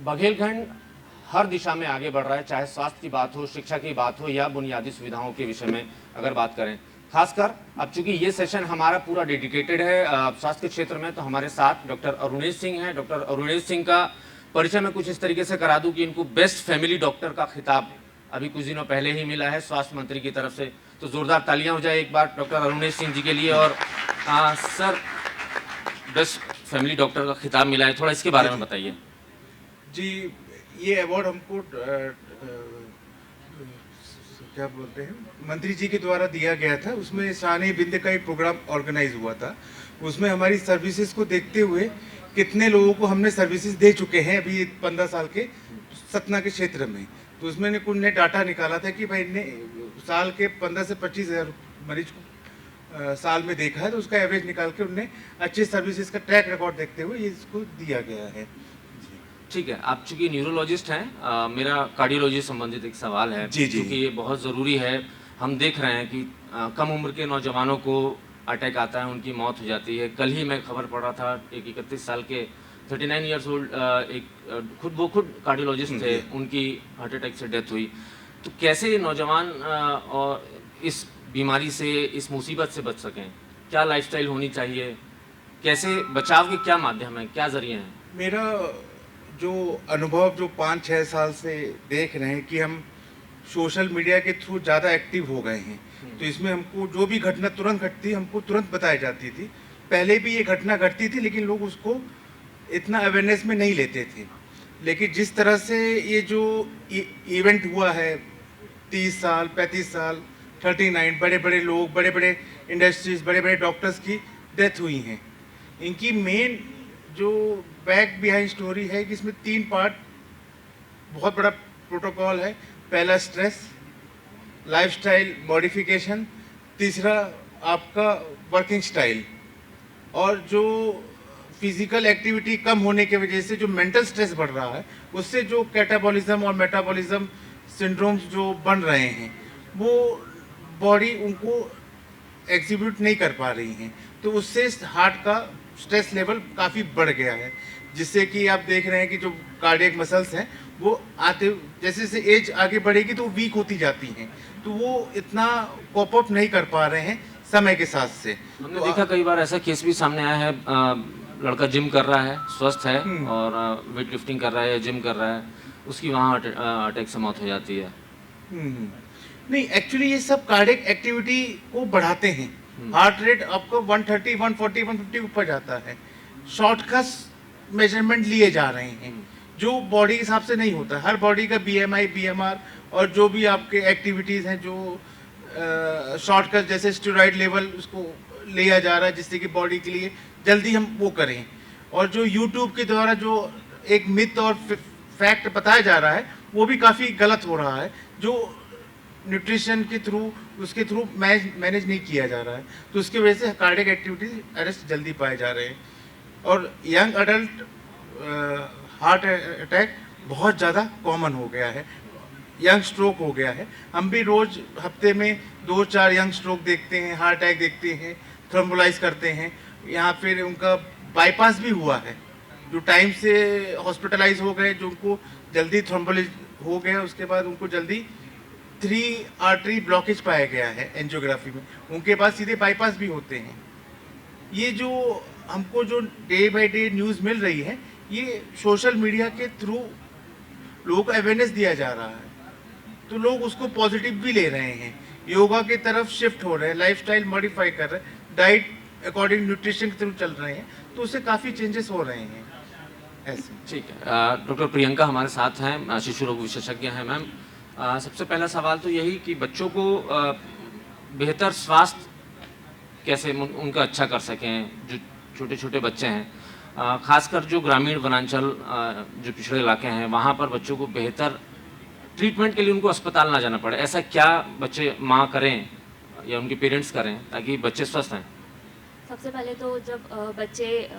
बघेलखंड हर दिशा में आगे बढ़ रहा है, चाहे स्वास्थ्य की बात हो, शिक्षा की बात हो या बुनियादी सुविधाओं के विषय में अगर बात करें। खासकर अब चूंकि ये सेशन हमारा पूरा डेडिकेटेड है स्वास्थ्य के क्षेत्र में, तो हमारे साथ डॉक्टर अरुणेश सिंह हैं। डॉक्टर अरुणेश सिंह का परिचय मैं कुछ इस तरीके से करा दूं कि इनको बेस्ट फैमिली डॉक्टर का खिताब अभी कुछ दिनों पहले ही मिला है स्वास्थ्य मंत्री की तरफ से। तो जोरदार तालियां हो जाए एक बार डॉक्टर अरुणेश सिंह जी के लिए। और सर, बेस्ट फैमिली डॉक्टर का खिताब मिला है, थोड़ा इसके बारे में बताइए। जी, ये अवार्ड हमको क्या बोलते हैं, मंत्री जी के द्वारा दिया गया था। उसमें शान बिंद का एक प्रोग्राम ऑर्गेनाइज हुआ था। उसमें हमारी सर्विसेज को देखते हुए कितने लोगों को हमने सर्विसेज दे चुके हैं अभी 15 साल के सतना के क्षेत्र में। तो उसमें कुछ ने डाटा निकाला था कि भाई ने साल के 15 से 25 हज़ार मरीज को साल में देखा है। तो उसका एवरेज निकाल के उन्हें अच्छी सर्विसेज का ट्रैक रिकॉर्ड देखते हुए इसको दिया गया है। ठीक है, आप चूंकि न्यूरोलॉजिस्ट हैं, मेरा कार्डियोलॉजी संबंधित एक सवाल है। जी जी, क्योंकि ये बहुत ज़रूरी है। हम देख रहे हैं कि कम उम्र के नौजवानों को अटैक आता है, उनकी मौत हो जाती है। कल ही मैं खबर पढ़ रहा था, एक 31 साल के 39 ईयर्स ओल्ड एक खुद कार्डियोलॉजिस्ट थे, उनकी हार्ट अटैक से डेथ हुई। तो कैसे नौजवान और इस बीमारी से, इस मुसीबत से बच सकें? क्या लाइफस्टाइल होनी चाहिए? कैसे बचाव के क्या माध्यम हैं, क्या जरिए हैं? मेरा जो अनुभव जो 5-6 साल से देख रहे हैं कि हम सोशल मीडिया के थ्रू ज़्यादा एक्टिव हो गए हैं। तो इसमें हमको जो भी घटना तुरंत घटती हमको तुरंत बताई जाती थी। पहले भी ये घटना घटती थी लेकिन लोग उसको इतना अवेयरनेस में नहीं लेते थे। लेकिन जिस तरह से ये जो इवेंट हुआ है, 30 साल 35 साल 39 बड़े बड़े लोग, बड़े बड़े इंडस्ट्रीज, बड़े बड़े डॉक्टर्स की डेथ हुई हैं। इनकी मेन जो बैक बिहाइंड स्टोरी है कि इसमें 3 पार्ट बहुत बड़ा प्रोटोकॉल है। पहला स्ट्रेस, लाइफस्टाइल मॉडिफिकेशन, तीसरा आपका वर्किंग स्टाइल। और जो फिजिकल एक्टिविटी कम होने की वजह से जो मेंटल स्ट्रेस बढ़ रहा है, उससे जो कैटाबॉलिज्म और मेटाबॉलिज्म सिंड्रोम्स जो बन रहे हैं, वो बॉडी उनको एग्जीक्यूट नहीं कर पा रही हैं। तो उससे हार्ट का स्ट्रेस लेवल काफ़ी बढ़ गया है, जिससे कि आप देख रहे हैं कि जो कार्डियक मसल्स हैं वो आते जैसे जैसे एज आगे बढ़ेगी तो वीक होती जाती हैं। तो वो इतना कॉप अप नहीं कर पा रहे हैं समय के साथ से। हमने तो देखा कई बार ऐसा केस भी सामने आया है, लड़का जिम कर रहा है, स्वस्थ है और वेट लिफ्टिंग कर रहा है या जिम कर रहा है, उसकी वहाँ अटैक से मौत हो जाती है। नहीं, एक्चुअली ये सब कार्डियक एक्टिविटी को बढ़ाते हैं। हार्ट रेट आपको 130, 140, 150 ऊपर जाता है। शॉर्टकट मेजरमेंट लिए जा रहे हैं जो बॉडी के हिसाब से नहीं होता। हर बॉडी का बीएमआई, बीएमआर और जो भी आपके एक्टिविटीज़ हैं, जो शॉर्टकट जैसे स्टेरॉइड लेवल उसको लिया जा रहा है जिससे कि बॉडी के लिए जल्दी हम वो करें। और जो यूट्यूब के द्वारा जो एक मिथ और फैक्ट बताया जा रहा है वो भी काफ़ी गलत हो रहा है, जो न्यूट्रिशन के थ्रू उसके थ्रू मैनेज नहीं किया जा रहा है। तो उसकी वजह से कार्डियक एक्टिविटीज अरेस्ट जल्दी पाए जा रहे हैं। और यंग अडल्ट हार्ट अटैक बहुत ज़्यादा कॉमन हो गया है, यंग स्ट्रोक हो गया है। हम भी रोज़ हफ्ते में 2-4 यंग स्ट्रोक देखते हैं, हार्ट अटैक देखते हैं, थ्रोम्बोलाइज करते हैं। यहाँ फिर उनका बाईपास भी हुआ है, जो टाइम से हॉस्पिटलाइज हो गए, जो उनको जल्दी थ्रोम्बोलाइज हो गया, उसके बाद उनको जल्दी 3 आर्टरी ब्लॉकेज पाया गया है एंजियोग्राफी में, उनके पास सीधे बाईपास भी होते हैं। ये जो हमको जो डे बाय डे न्यूज़ मिल रही है, ये सोशल मीडिया के थ्रू लोगों को अवेयरनेस दिया जा रहा है, तो लोग उसको पॉजिटिव भी ले रहे हैं, योगा की तरफ शिफ्ट हो रहे हैं, लाइफस्टाइल मॉडिफाई कर रहे हैं, डाइट अकॉर्डिंग न्यूट्रिशन के थ्रू चल रहे हैं, तो उससे काफ़ी चेंजेस हो रहे हैं ऐसे। ठीक है, डॉक्टर प्रियंका हमारे साथ हैं, शिशु रोग विशेषज्ञ हैं। मैम, सबसे पहला सवाल तो यही कि बच्चों को बेहतर स्वास्थ्य कैसे उनका अच्छा कर सकें, जो छोटे छोटे बच्चे हैं, खासकर जो ग्रामीण वनांचल जो पिछड़े इलाके हैं, वहाँ पर बच्चों को बेहतर ट्रीटमेंट के लिए उनको अस्पताल ना जाना पड़े। ऐसा क्या बच्चे माँ करें या उनके पेरेंट्स करें ताकि बच्चे स्वस्थ हैं? सबसे पहले तो जब बच्चे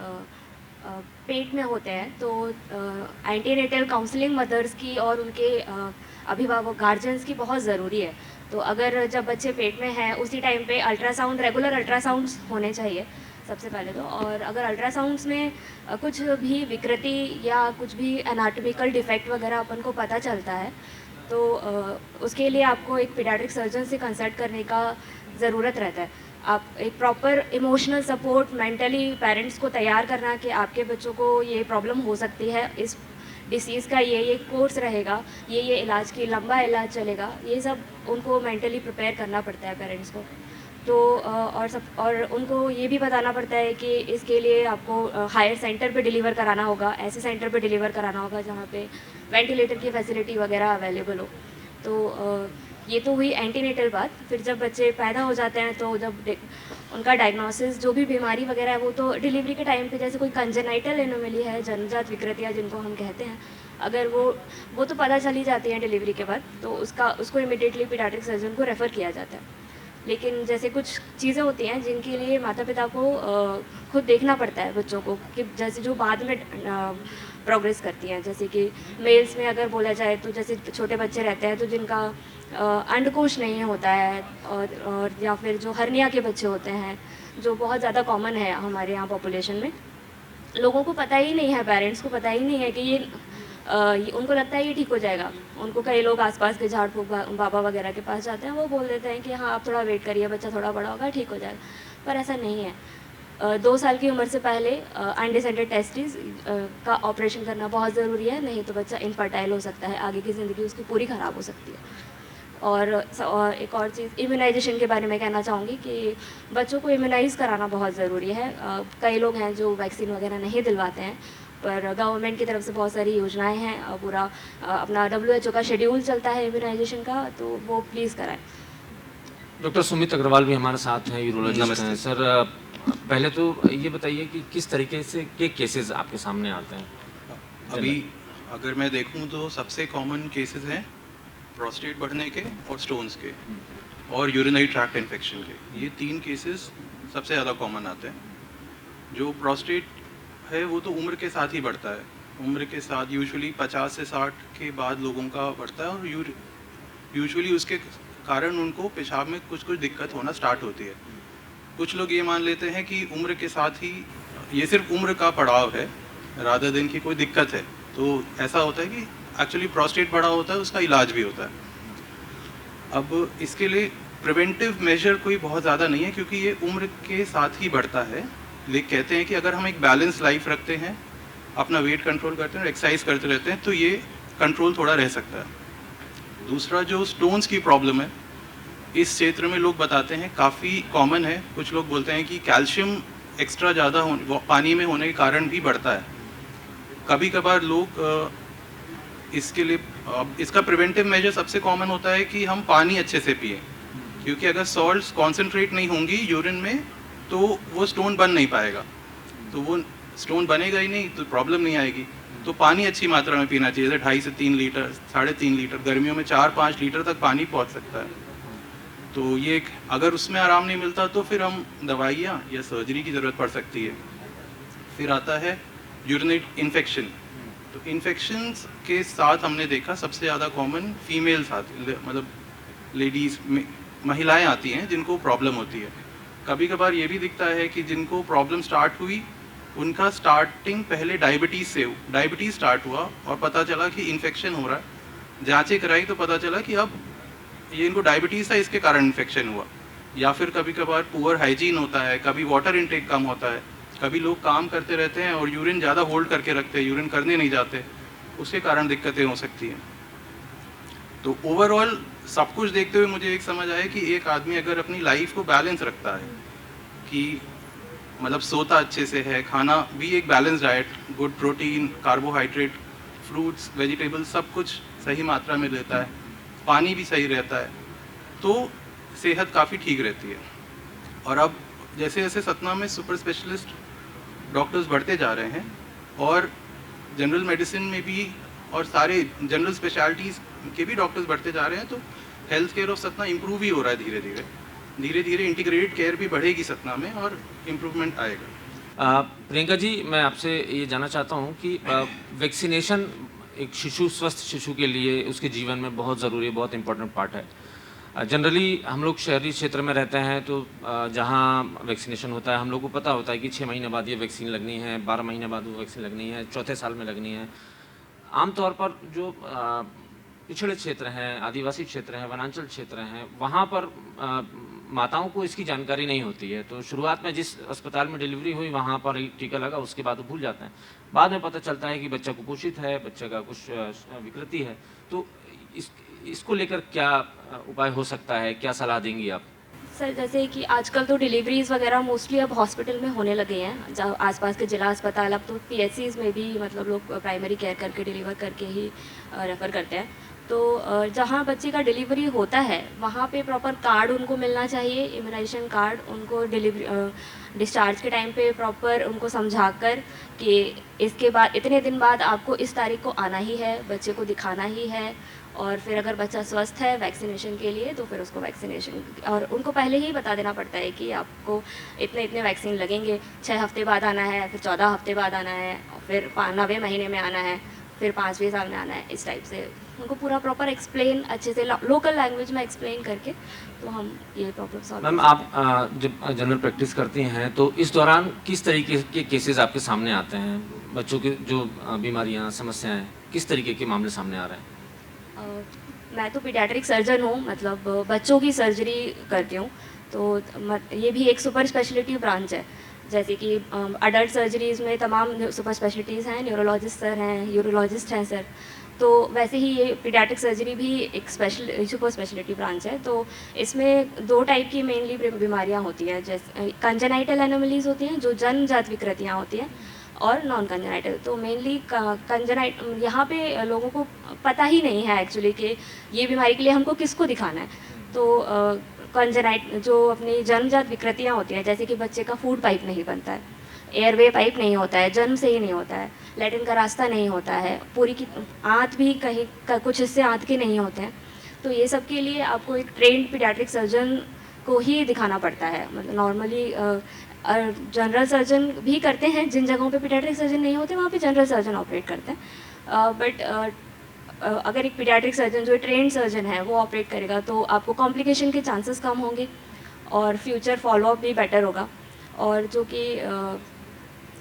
पेट में होते हैं तो एंटीनेटल काउंसलिंग मदर्स की और उनके अभिभावक गार्जियंस की बहुत ज़रूरी है। तो अगर जब बच्चे पेट में हैं उसी टाइम पे अल्ट्रासाउंड, रेगुलर अल्ट्रासाउंड्स होने चाहिए, सबसे पहले तो। और अगर अल्ट्रासाउंड्स में कुछ भी विकृति या कुछ भी एनाटॉमिकल डिफेक्ट वगैरह अपन को पता चलता है तो उसके लिए आपको एक पीडियाट्रिक सर्जन से कंसल्ट करने का ज़रूरत रहता है। आप एक proper emotional support, mentally parents को तैयार करना कि आपके बच्चों को ये प्रॉब्लम हो सकती है, इस डिसीज़ का ये कोर्स रहेगा, ये इलाज की लंबा इलाज चलेगा, ये सब उनको मेंटली प्रिपेयर करना पड़ता है पेरेंट्स को। तो और उनको ये भी बताना पड़ता है कि इसके लिए आपको हायर सेंटर पे डिलीवर कराना होगा, ऐसे सेंटर पे डिलीवर कराना होगा जहाँ पे वेंटिलेटर की फैसिलिटी वगैरह अवेलेबल हो। तो ये तो हुई एंटीनेटल बात। फिर जब बच्चे पैदा हो जाते हैं तो जब उनका डायग्नोसिस, जो भी बीमारी वगैरह है वो तो डिलीवरी के टाइम पे, जैसे कोई कंजेनाइटल एनोमली है, जन्मजात विकृतियाँ जिनको हम कहते हैं, अगर वो तो पता चली जाती है डिलीवरी के बाद, तो उसको इमीडिएटली पीडियाट्रिक सर्जन को रेफ़र किया जाता है। लेकिन जैसे कुछ चीज़ें होती हैं जिनके लिए माता पिता को खुद देखना पड़ता है बच्चों को, कि जैसे जो बाद में प्रोग्रेस करती हैं, जैसे कि मेल्स में अगर बोला जाए तो जैसे छोटे बच्चे रहते हैं तो जिनका अंडकोश नहीं होता है, और या फिर जो हर्निया के बच्चे होते हैं, जो बहुत ज़्यादा कॉमन है हमारे यहाँ पॉपुलेशन में। लोगों को पता ही नहीं है, पेरेंट्स को पता ही नहीं है कि ये उनको लगता है ये ठीक हो जाएगा। उनको कई लोग आसपास के झाड़ फूक बाबा वगैरह के पास जाते हैं, वो बोल देते हैं कि हाँ आप थोड़ा वेट करिए, बच्चा थोड़ा बड़ा होगा, ठीक हो जाएगा। पर ऐसा नहीं है। 2 साल की उम्र से पहले अनडिसेंडेड टेस्टिस का ऑपरेशन करना बहुत ज़रूरी है, नहीं तो बच्चा इनफर्टाइल हो सकता है, आगे की ज़िंदगी उसकी पूरी ख़राब हो सकती है। और एक और चीज़ इम्यूनाइजेशन के बारे में कहना चाहूँगी कि बच्चों को इम्यूनाइज़ कराना बहुत ज़रूरी है। कई लोग हैं जो वैक्सीन वगैरह नहीं दिलवाते हैं, पर गवर्नमेंट की तरफ से बहुत सारी योजनाएं हैं, पूरा अपना WHO का शेड्यूल चलता है इम्यूनाइजेशन का, तो वो प्लीज़ कराएं। डॉक्टर सुमित अग्रवाल भी हमारे साथ हैं, यूरोलॉजिस्ट हैं। सर पहले तो ये बताइए कि किस तरीके से के केसेस आपके सामने आते हैं? अभी अगर मैं देखूं तो सबसे कॉमन केसेस हैं प्रोस्टेट बढ़ने के और स्टोन्स के और यूरिनरी ट्रैक्ट इन्फेक्शन के। ये 3 केसेस सबसे ज़्यादा कॉमन आते हैं। जो प्रोस्टेट है वो तो उम्र के साथ ही बढ़ता है, उम्र के साथ यूजुअली 50 से 60 के बाद लोगों का बढ़ता है, और यूजुअली उसके कारण उनको पेशाब में कुछ दिक्कत होना स्टार्ट होती है। कुछ लोग ये मान लेते हैं कि उम्र के साथ ही ये सिर्फ उम्र का पड़ाव है, रादर देन की कोई दिक्कत है। तो ऐसा होता है कि एक्चुअली प्रोस्टेट बड़ा होता है, उसका इलाज भी होता है। अब इसके लिए प्रिवेंटिव मेजर कोई बहुत ज़्यादा नहीं है, क्योंकि ये उम्र के साथ ही बढ़ता है। लेकिन कहते हैं कि अगर हम एक बैलेंस लाइफ रखते हैं, अपना वेट कंट्रोल करते हैं और एक्सरसाइज करते रहते हैं, तो ये कंट्रोल थोड़ा रह सकता है। दूसरा जो स्टोन्स की प्रॉब्लम है, इस क्षेत्र में लोग बताते हैं काफ़ी कॉमन है। कुछ लोग बोलते हैं कि कैल्शियम एक्स्ट्रा ज़्यादा पानी में होने के कारण भी बढ़ता है। कभी कभार लोग इसके लिए इसका प्रिवेंटिव मेजर सबसे कॉमन होता है कि हम पानी अच्छे से पिएं, क्योंकि अगर सॉल्ट्स कॉन्सेंट्रेट नहीं होंगी यूरिन में तो वो स्टोन बन नहीं पाएगा, तो वो स्टोन बनेगा ही नहीं, तो प्रॉब्लम नहीं आएगी। तो पानी अच्छी मात्रा में पीना चाहिए, जैसे 2.5 से 3 लीटर, 3.5 लीटर, गर्मियों में 4-5 लीटर तक पानी पहुंच सकता है। तो ये अगर उसमें आराम नहीं मिलता तो फिर हम दवाइयाँ या सर्जरी की ज़रूरत पड़ सकती है। फिर आता है यूरिनरी इन्फेक्शन। तो इन्फेक्शंस के साथ हमने देखा सबसे ज़्यादा कॉमन फीमेल्स आती, मतलब लेडीज़ महिलाएं आती हैं जिनको प्रॉब्लम होती है। कभी कभार ये भी दिखता है कि जिनको प्रॉब्लम स्टार्ट हुई, उनका स्टार्टिंग पहले डायबिटीज़ स्टार्ट हुआ और पता चला कि इन्फेक्शन हो रहा है। जांचें कराई तो पता चला कि अब ये इनको डायबिटीज़ था, इसके कारण इन्फेक्शन हुआ। या फिर कभी कभार पुअर हाइजीन होता है, कभी वाटर इनटेक कम होता है, कभी लोग काम करते रहते हैं और यूरिन ज़्यादा होल्ड करके रखते हैं, यूरिन करने नहीं जाते, उसके कारण दिक्कतें हो सकती हैं। तो ओवरऑल सब कुछ देखते हुए मुझे एक समझ आया कि एक आदमी अगर अपनी लाइफ को बैलेंस रखता है, कि मतलब सोता अच्छे से है, खाना भी एक balance diet, good protein, carbohydrate, fruits, vegetables, सब कुछ सही मात्रा में लेता है, पानी भी सही रहता है, तो सेहत काफ़ी ठीक रहती है। और अब जैसे जैसे सतना में सुपर स्पेशलिस्ट डॉक्टर्स बढ़ते जा रहे हैं और जनरल मेडिसिन में भी और सारे जनरल स्पेशलिटीज़ के भी डॉक्टर्स बढ़ते जा रहे हैं, तो health care of Satna improve ही हो रहा है धीरे धीरे। धीरे धीरे इंटीग्रेटेड केयर भी बढ़ेगी सतना में और इम्प्रूवमेंट आएगा। प्रियंका जी, मैं आपसे ये जानना चाहता हूँ कि वैक्सीनेशन एक स्वस्थ शिशु के लिए उसके जीवन में बहुत ज़रूरी है, बहुत इंपॉर्टेंट पार्ट है। जनरली हम लोग शहरी क्षेत्र में रहते हैं तो जहाँ वैक्सीनेशन होता है हम लोग को पता होता है कि 6 महीने बाद ये वैक्सीन लगनी है, 12 महीने बाद वो वैक्सीन लगनी है, चौथे साल में लगनी है। आमतौर पर जो पिछड़े क्षेत्र हैं, आदिवासी क्षेत्र हैं, वनांचल क्षेत्र हैं, वहाँ पर माताओं को इसकी जानकारी नहीं होती है। तो शुरुआत में जिस अस्पताल में डिलीवरी हुई वहाँ पर ही टीका लगा, उसके बाद वो भूल जाते हैं। बाद में पता चलता है कि बच्चा कुपोषित है, बच्चे का कुछ विकृति है। तो इसको लेकर क्या उपाय हो सकता है, क्या सलाह देंगी आप? सर जैसे कि आजकल तो डिलीवरीज़ वगैरह मोस्टली अब हॉस्पिटल में होने लगे हैं, जहाँ आसपास के जिला अस्पताल, अब तो पीएचसीज़ में भी मतलब लोग प्राइमरी केयर करके डिलीवर करके ही रेफ़र करते हैं। तो जहाँ बच्चे का डिलीवरी होता है वहाँ पे प्रॉपर कार्ड उनको मिलना चाहिए, इम्यूनाइजेशन कार्ड उनको डिस्चार्ज के टाइम पे प्रॉपर उनको समझाकर कि इसके बाद इतने दिन बाद आपको इस तारीख को आना ही है, बच्चे को दिखाना ही है, और फिर अगर बच्चा स्वस्थ है वैक्सीनेशन के लिए तो फिर उसको वैक्सीनेशन, और उनको पहले ही बता देना पड़ता है कि आपको इतने इतने वैक्सीन लगेंगे, 6 हफ्ते बाद आना है, फिर 14 हफ्ते बाद आना है, फिर 9वें महीने में आना है, फिर 5वें साल में आना है। इस टाइप से उनको पूरा प्रॉपर एक्सप्लेन अच्छे से लोकल लैंग्वेज में एक्सप्लेन करके तो हम ये प्रॉब्लम सॉल्व। मैम आप जब जनरल प्रैक्टिस करती हैं तो इस दौरान किस तरीके के केसेस आपके सामने आते हैं? बच्चों की जो बीमारियां, समस्याएं, किस तरीके के मामले सामने आ रहे हैं? मैं तो पीडियाट्रिक सर्जन हूँ, मतलब बच्चों की सर्जरी करती हूँ। तो ये भी एक सुपर स्पेशलिटी ब्रांच है। जैसे कि अडल्ट सर्जरीज़ में तमाम सुपर स्पेशलिटीज़ हैं, न्यूरोलॉजिस्ट सर हैं, यूरोलॉजिस्ट हैं सर। तो वैसे ही ये पीडियाट्रिक सर्जरी भी एक सुपर स्पेशलिटी ब्रांच है। तो इसमें 2 टाइप की मेनली बीमारियाँ होती हैं, जैसे कंजेनाइटल एनोमलीज होती हैं जो जन्मजात विकृतियाँ होती हैं, और नॉन कंजेनाइटल। तो मेनली यहाँ पे लोगों को पता ही नहीं है एक्चुअली कि ये बीमारी के लिए हमको किसको दिखाना है। तो कंजेनाइट जो अपनी जन्मजात विकृतियाँ होती हैं, जैसे कि बच्चे का फूड पाइप नहीं बनता है, एयरवे पाइप नहीं होता है, जन्म से ही नहीं होता है, लैट्रिन का रास्ता नहीं होता है, पूरी की आंत भी कहीं कुछ हिस्से आंत के नहीं होते हैं। तो ये सब के लिए आपको एक ट्रेंड पीडियाट्रिक सर्जन को ही दिखाना पड़ता है। मतलब नॉर्मली जनरल सर्जन भी करते हैं, जिन जगहों पे पीडियाट्रिक सर्जन नहीं होते वहाँ पे जनरल सर्जन ऑपरेट करते हैं। बट अगर एक पीडियाट्रिक सर्जन जो ट्रेंड सर्जन है वो ऑपरेट करेगा तो आपको कॉम्प्लिकेशन के चांसेस कम होंगे और फ्यूचर फॉलोअप भी बेटर होगा। और जो कि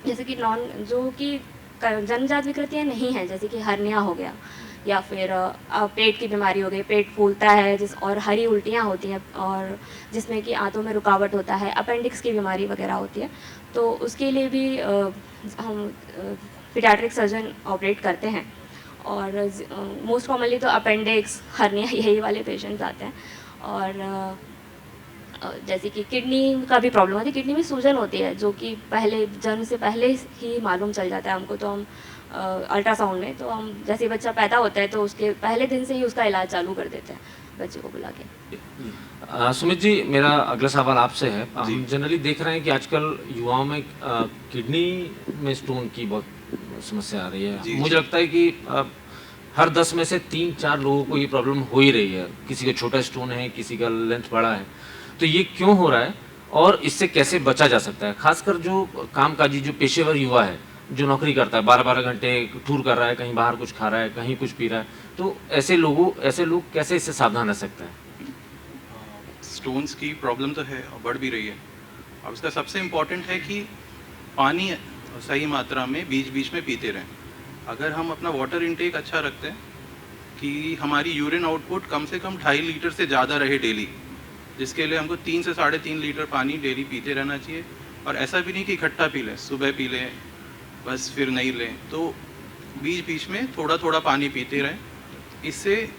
जैसे कि जो कि जन्मजात विकृतियाँ नहीं हैं, जैसे कि हर्निया हो गया या फिर पेट की बीमारी हो गई, पेट फूलता है और हरी उल्टियाँ होती हैं और जिसमें कि आंतों में रुकावट होता है, अपेंडिक्स की बीमारी वगैरह होती है, तो उसके लिए भी हम पीडियाट्रिक सर्जन ऑपरेट करते हैं। और मोस्ट कॉमनली तो अपेंडिक्स, हर्निया यही वाले पेशेंट्स आते हैं। और जैसे कि किडनी का भी प्रॉब्लम होती है, किडनी में सूजन होती है जो कि पहले जन्म से पहले ही मालूम चल जाता है हमको। तो हम अल्ट्रासाउंड में तो हम जैसे बच्चा पैदा होता है तो उसके पहले दिन से ही उसका इलाज चालू कर देते हैं बच्चे को बुला के। सुमित जी, मेरा अगला सवाल आपसे है। हम जनरली देख रहे हैं कि आजकल युवाओं में किडनी में स्टोन की बहुत समस्या आ रही है। मुझे लगता है कि हर 10 में से 3-4 लोगों को ये प्रॉब्लम हो ही रही है। किसी का छोटा स्टोन है, किसी का लेंथ बड़ा है। तो ये क्यों हो रहा है और इससे कैसे बचा जा सकता है? खासकर जो कामकाजी, जो पेशेवर युवा है, जो नौकरी करता है, 12-12 घंटे टूर कर रहा है, कहीं बाहर कुछ खा रहा है, कहीं कुछ पी रहा है, तो ऐसे लोग कैसे इससे सावधान रह सकते हैं? स्टोन्स की प्रॉब्लम तो है और बढ़ भी रही है। अब इसका सबसे इम्पॉर्टेंट है कि पानी सही मात्रा में बीच बीच में पीते रहें। अगर हम अपना वाटर इनटेक अच्छा रखते हैं कि हमारी यूरिन आउटपुट कम से कम 2.5 लीटर से ज़्यादा रहे डेली, जिसके लिए हमको 3 से 3.5 लीटर पानी डेली पीते रहना चाहिए। और ऐसा भी नहीं कि इकट्ठा पी लें, सुबह पी लें बस फिर नहीं लें, तो बीच बीच में थोड़ा थोड़ा पानी पीते रहें। इससे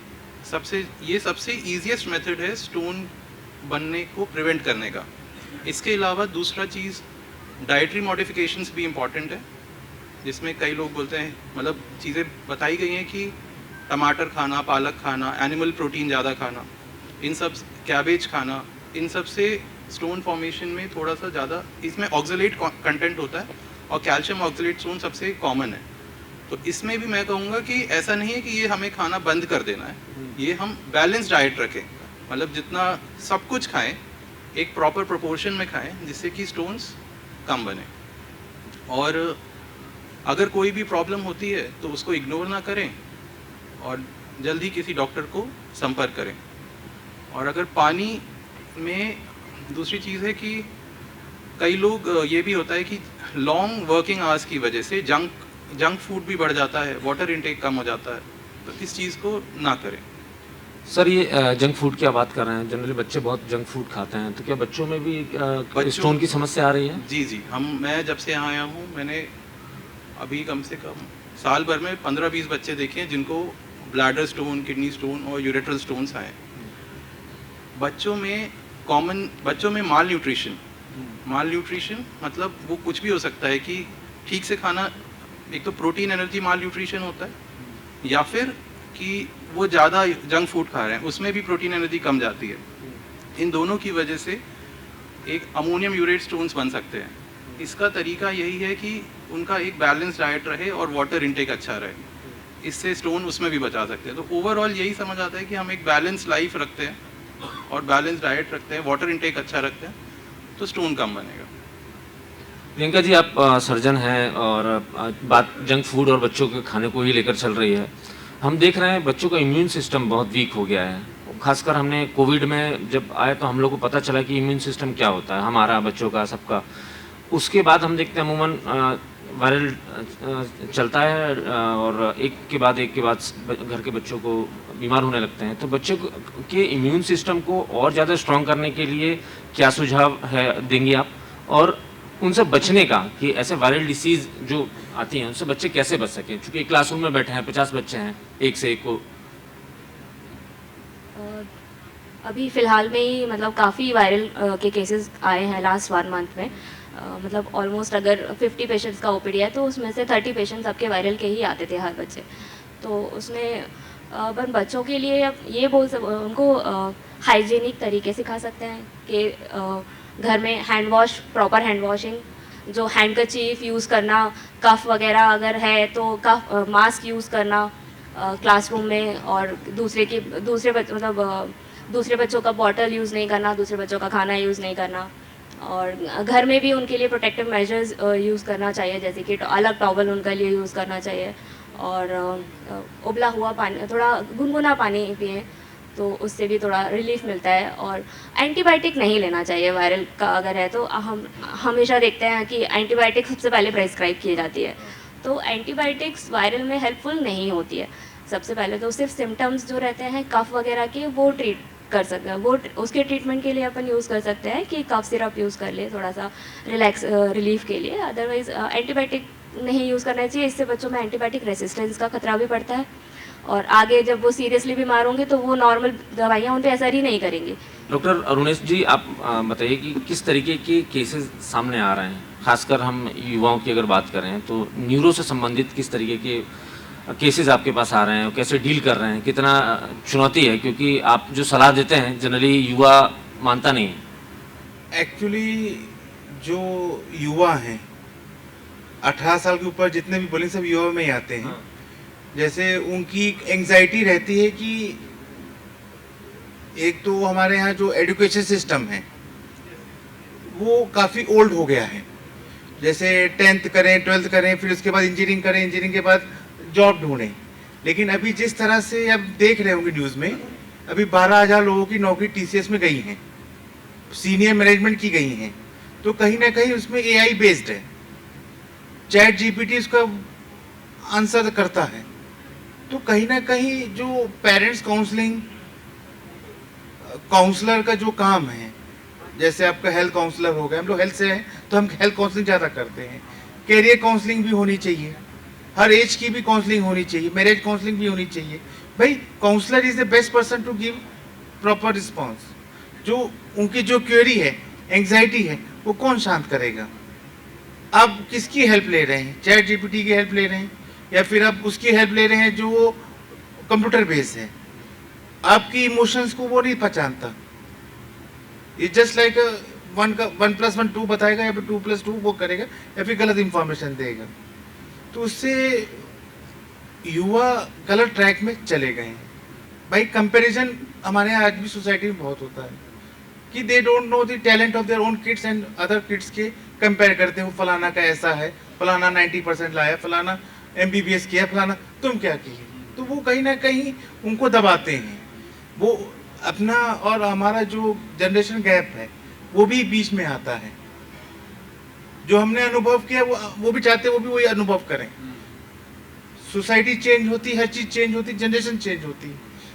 सबसे ईजीएस्ट मेथड है स्टोन बनने को प्रिवेंट करने का। इसके अलावा दूसरा चीज़ डाइटरी मॉडिफिकेशंस भी इम्पॉर्टेंट है, जिसमें कई लोग बोलते हैं, मतलब चीज़ें बताई गई हैं कि टमाटर खाना, पालक खाना, एनिमल प्रोटीन ज़्यादा खाना, इन सब, कैबेज खाना, इन सब से स्टोन फॉर्मेशन में थोड़ा सा ज़्यादा, इसमें ऑक्सलेट कंटेंट होता है और कैल्शियम ऑक्सलेट स्टोन सबसे कॉमन है। तो इसमें भी मैं कहूँगा कि ऐसा नहीं है कि ये हमें खाना बंद कर देना है, ये हम बैलेंस डाइट रखें, मतलब जितना सब कुछ खाएं एक प्रॉपर प्रोपोर्शन में खाएं जिससे कि स्टोन्स कम बने। और अगर कोई भी प्रॉब्लम होती है तो उसको इग्नोर ना करें और जल्दी किसी डॉक्टर को संपर्क करें। और अगर पानी में दूसरी चीज़ है कि कई लोग ये भी होता है कि लॉन्ग वर्किंग आवर्स की वजह से जंक फूड भी बढ़ जाता है, वाटर इनटेक कम हो जाता है, तो इस चीज़ को ना करें। सर ये जंक फूड की आप बात कर रहे हैं, जनरली बच्चे बहुत जंक फूड खाते हैं, तो क्या बच्चों में भी स्टोन की समस्या आ रही है? जी जी, मैं जब से यहाँ आया हूँ मैंने अभी कम से कम साल भर में 15-20 बच्चे देखे हैं जिनको ब्लैडर स्टोन, किडनी स्टोन और यूरेट्रल स्टोन्स आए। बच्चों में माल न्यूट्रिशन मतलब वो कुछ भी हो सकता है कि ठीक से खाना, एक तो प्रोटीन एनर्जी माल न्यूट्रिशन होता है, या फिर कि वो ज़्यादा जंक फूड खा रहे हैं उसमें भी प्रोटीन एनर्जी कम जाती है। इन दोनों की वजह से एक अमोनियम यूरेट स्टोन्स बन सकते हैं। इसका तरीका यही है कि उनका एक बैलेंस डाइट रहे और वाटर इनटेक अच्छा रहे, इससे स्टोन उसमें भी बचा सकते हैं। तो ओवरऑल यही समझ आता है कि हम एक बैलेंस लाइफ रखते हैं और बैलेंस डाइट रखते हैं, वाटर इनटेक अच्छा रखते हैं, तो स्टोन कम बनेगा। प्रियंका जी, आप सर्जन हैं और बात जंक फूड और बच्चों के खाने को ही लेकर चल रही है। हम देख रहे हैं बच्चों का इम्यून सिस्टम बहुत वीक हो गया है। खासकर हमने कोविड में जब आए तो हम लोग को पता चला कि इम्यून सिस्टम क्या होता है, हमारा, बच्चों का, सबका। उसके बाद हम देखते हैं अमूमन वायरल चलता है और एक के बाद घर के बच्चों को बीमार होने लगते हैं। तो बच्चों के इम्यून सिस्टम को और ज़्यादा स्ट्रॉन्ग करने के लिए क्या सुझाव है देंगे आप, और उनसे बचने का कि ऐसे वायरल डिसीज़ जो आती हैं उनसे बच्चे कैसे बच सकें? क्योंकि क्लासरूम में बैठे हैं 50 बच्चे हैं, एक से एक को। अभी फ़िलहाल में ही मतलब काफ़ी वायरल के केसेस आए हैं लास्ट 1 मंथ में। मतलब ऑलमोस्ट अगर 50 पेशेंट्स का ओपीडी है तो उसमें से 30 पेशेंट्स आपके वायरल के ही आते थे हर बच्चे। तो उसमें अपन बच्चों के लिए अब ये उनको हाइजीनिक तरीके सिखा सकते हैं कि घर में hand wash, proper hand washing, जो हैंडकचीफ यूज़ करना, कफ वगैरह अगर है तो मास्क यूज़ करना क्लासरूम में, और दूसरे बच्चों का बॉटल यूज़ नहीं करना, दूसरे बच्चों का खाना यूज़ नहीं करना, और घर में भी उनके लिए प्रोटेक्टिव मेजर्स यूज़ करना चाहिए, जैसे कि अलग टॉवल उनके लिए यूज़ करना चाहिए, और उबला हुआ पानी, थोड़ा गुनगुना पानी पिएं तो उससे भी थोड़ा रिलीफ मिलता है। और एंटीबायोटिक नहीं लेना चाहिए वायरल का अगर है तो। हम हमेशा देखते हैं कि एंटीबायोटिक सबसे पहले प्रेस्क्राइब की जाती है, तो एंटीबायोटिक्स वायरल में हेल्पफुल नहीं होती है। सबसे पहले तो सिर्फ सिम्टम्स जो रहते हैं कफ वगैरह के वो ट्रीट कर सकते हैं, वो उसके ट्रीटमेंट के लिए अपन यूज़ कर सकते हैं कि कफ सिरप यूज़ कर ले थोड़ा सा रिलीफ के लिए। अदरवाइज एंटीबायोटिक नहीं यूज़ करना चाहिए, इससे बच्चों में एंटीबायोटिक रेसिस्टेंस का खतरा भी पड़ता है, और आगे जब वो सीरियसली बीमार होंगे तो वो नॉर्मल दवाइयाँ उन पर असर ही नहीं करेंगी। डॉक्टर अरुणेश जी, आप बताइए कि किस तरीके के केसेस सामने आ रहे हैं? खासकर हम युवाओं की अगर बात करें तो न्यूरो से संबंधित किस तरीके के केसेस आपके पास आ रहे हैं, कैसे डील कर रहे हैं, कितना चुनौती है? क्योंकि आप जो सलाह देते हैं जनरली युवा मानता नहीं है। एक्चुअली जो युवा हैं 18 साल के ऊपर जितने भी बोलेंगे सब युवा में ही आते हैं। जैसे उनकी एंजाइटी रहती है कि एक तो हमारे यहाँ जो एजुकेशन सिस्टम है वो काफ़ी ओल्ड हो गया है। जैसे 10th करें, 12th करें, फिर उसके बाद इंजीनियरिंग करें, इंजीनियरिंग के बाद जॉब ढूंढें। लेकिन अभी जिस तरह से अब देख रहे होंगे न्यूज़ में, अभी 12,000 लोगों की नौकरी TCS में गई हैं, सीनियर मैनेजमेंट की गई हैं। तो कहीं ना कहीं उसमें AI बेस्ड है, चैट GPT उसका आंसर करता है। तो कहीं ना कहीं जो पेरेंट्स काउंसलर का जो काम है, जैसे आपका हेल्थ काउंसलर हो गया, हम लोग हेल्थ से हैं तो हम हेल्थ काउंसलिंग ज़्यादा करते हैं। कैरियर काउंसलिंग भी होनी चाहिए, हर एज की भी काउंसलिंग होनी चाहिए, मैरिज काउंसलिंग भी होनी चाहिए। भाई counsellor is the best person to give proper response. जो उनकी जो क्वेरी है, एंग्जाइटी है, वो कौन शांत करेगा? आप किसकी हेल्प ले रहे हैं? चैट GPT की हेल्प ले रहे हैं या फिर आप उसकी हेल्प ले रहे हैं जो कंप्यूटर बेस्ड है? आपकी इमोशंस को वो नहीं पहचानता। ये जस्ट लाइक 1 + 1 2 बताएगा या फिर 2 + 2 वो करेगा या फिर गलत इंफॉर्मेशन देगा। तो उससे युवा गलत ट्रैक में चले गए हैं। भाई कंपैरिजन हमारे यहाँ आज भी सोसाइटी में बहुत होता है कि they don't know the talent of their own kids and other kids के कंपेयर करते हैं। फलाना का ऐसा है, फलाना 90% लाया, फलाना MBBS किया, फलाना तुम क्या किए। तो वो कहीं ना कहीं उनको दबाते हैं। वो अपना और हमारा जो जनरेशन गैप है वो भी बीच में आता है। जो हमने अनुभव किया वो भी चाहते हैं वो भी वही अनुभव करें। सोसाइटी चेंज होती, हर चीज़ चेंज होती, जनरेशन चेंज होती,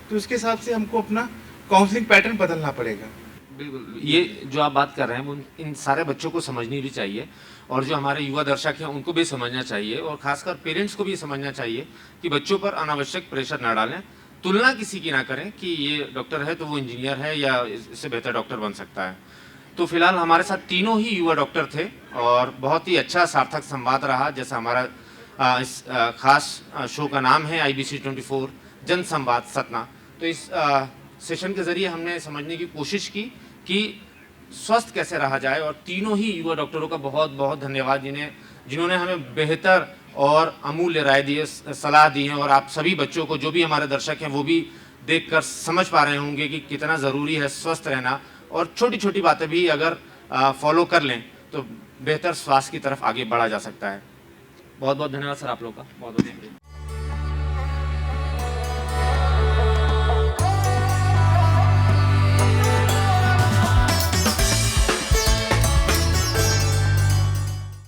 तो उसके हिसाब से हमको अपना काउंसलिंग पैटर्न बदलना पड़ेगा। बिल्कुल, ये जो आप बात कर रहे हैं वो इन सारे बच्चों को समझनी भी चाहिए और जो हमारे युवा दर्शक हैं उनको भी समझना चाहिए और खासकर पेरेंट्स को भी समझना चाहिए कि बच्चों पर अनावश्यक प्रेशर ना डालें, तुलना किसी की ना करें कि ये डॉक्टर है तो वो इंजीनियर है या इससे बेहतर डॉक्टर बन सकता है। तो फिलहाल हमारे साथ तीनों ही युवा डॉक्टर थे और बहुत ही अच्छा सार्थक संवाद रहा। जैसा हमारा इस खास शो का नाम है IBC 24 जन संवाद सतना। तो इस सेशन के ज़रिए हमने समझने की कोशिश की कि स्वस्थ कैसे रहा जाए और तीनों ही युवा डॉक्टरों का बहुत बहुत धन्यवाद जिन्होंने हमें बेहतर और अमूल्य राय दी है, सलाह दी है और आप सभी बच्चों को, जो भी हमारे दर्शक हैं, वो भी देखकर समझ पा रहे होंगे कि कितना ज़रूरी है स्वस्थ रहना और छोटी छोटी बातें भी अगर फॉलो कर लें तो बेहतर स्वास्थ्य की तरफ आगे बढ़ा जा सकता है। बहुत बहुत धन्यवाद सर आप लोग का, बहुत बहुत धन्यवाद।